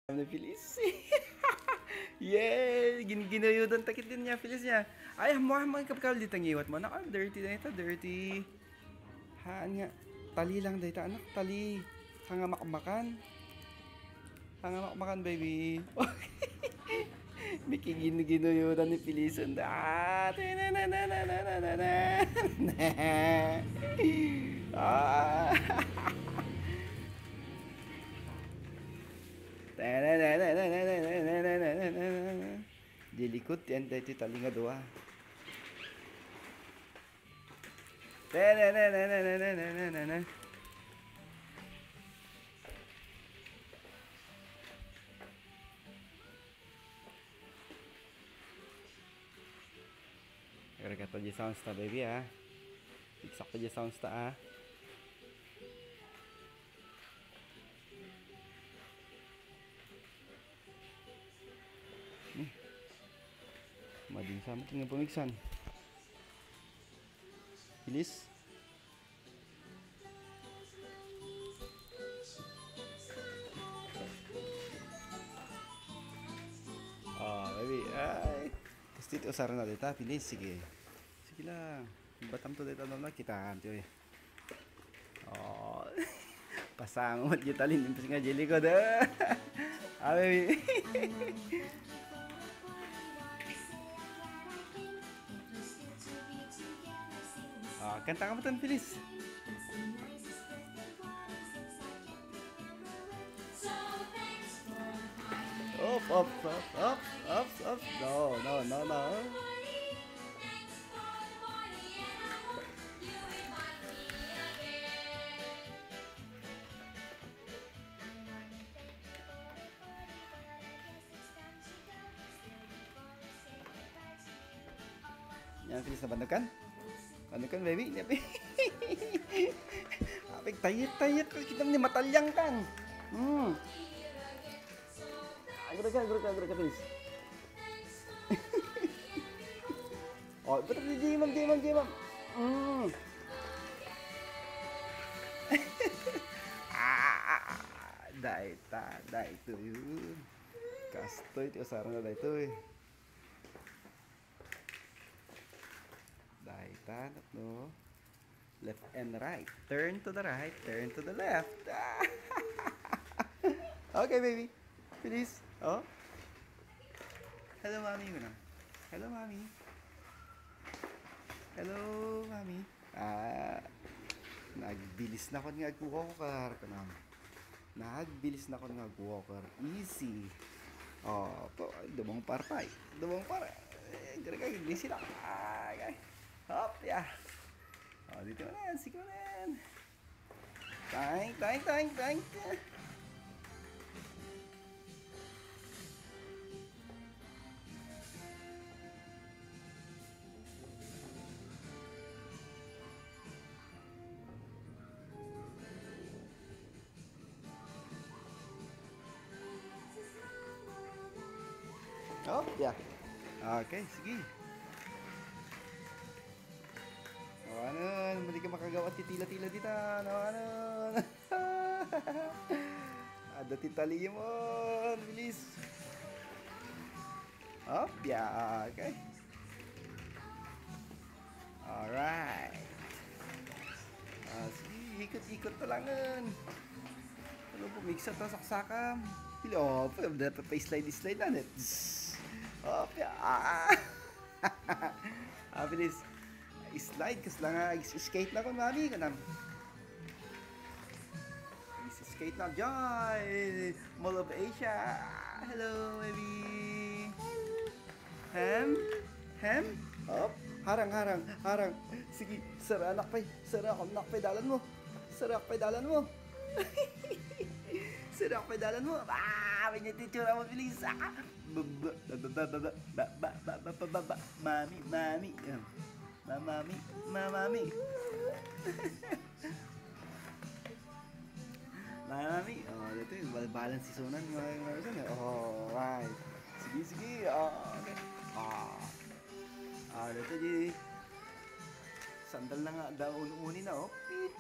Na Feliz. Yeah, ginuyudan takit din niya Feliz niya. Ay, mo kapkal dito ngiwat mo. Naka dirty na ito, dirty. Haan nga. Tali lang dito anak, tali. Hanga makmakan. Hanga makmakan baby. Miki ginuyudan ni Feliz. Ah, ah. Dilikot yan dito tali nga doa. Kata di sounds ta baby ah. Iksak ta di sounds ta ah. Mading sama tinggal pemiksan. Feliz. Oh, baby. Ay. Pasti itu saran na dita, Feliz. Sige. Sige lang. Batam to dita na kita anti. Oh. Pasang mo kita lin impis nga jelly ko da. Ah, baby. Ah, kanta ka mo tan, Feliz. Up. No. Yan, Feliz na bandukan? Bandukan, baby? Apik, tayat. Kita ni matalyang kan. Gurau ka, Feliz. Oh, betul jimam. Dai itu yun. Kastoy itu sarang na dai itu. Dai tanat no. Left and right. Turn to the right, turn to the left. Okay, baby. Feliz. Oh. Hello, mommy. Hello, mommy. Hello, mommy. Ah, nagbilis na ko nga walker kanam. Nagbilis na ko nga walker. Easy. Oh, to dumong parpay. Gara-gara gini sila. Ay. Hop, ya. Oh, dito na. Sige na. Tang. Oh, ya. Okay, sige. Oh, ano, mali ka makagawa titila-tila dito. Ano. Ada titali mo, bilis. Oh, ya. Okay. Alright. Sige, ikot-ikot talangan. Ano po, mix at saksakam. Oh, dapat pa slide na net. Oh, ya. Bilis. Slide kas lang skate na ko mami kanam. Skate na Joy. Mall of Asia. Hello, baby. Ham. Hop. Harang. Sige, sara anak pedalan mo. Serak pedalan mo. Banyak ticura mo bilis. Mami. Mami. Oh, ito yung balance si Sunan. Oh, right. Sige. Okay. Ito di. Sandal na nga daw unin na, oh. Pit.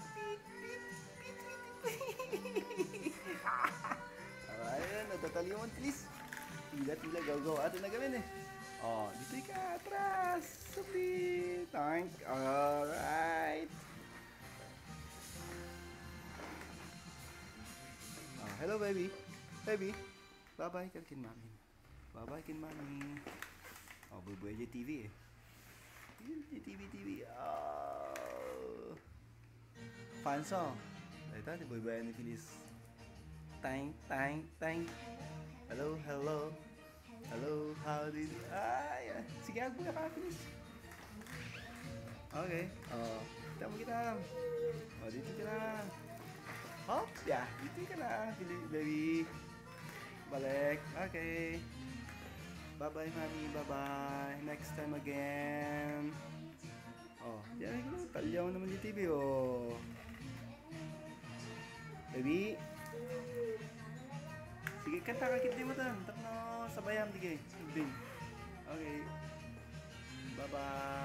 Ayun, natataliwan, please. Tila, go. Atin na gawin eh. Oh, dito ka, atras. Supi. Tank. Alright. Oh, hello, baby. Baby. Bye-bye, kin mami. Bye-bye, kin mami. Oh, bubuhay aja TV eh. TV. Oh. Fanso. Ito, di bubuhay ni Feliz. Tang. Hello. Hello, how did you... Ay, sige, agbo na ka, Feliz. Okay. Oh, tama kita. Oh, dito ka na. Hop, yeah, dito ka na, baby. Balik. Okay. Bye-bye, mami. Bye-bye. Next time again. Oh, yan ko lang. Talyaw naman yung TV, oh. Baby. Sige, kanta ka kit mo tan. Tapno sabayam dige. Okay. Bye-bye.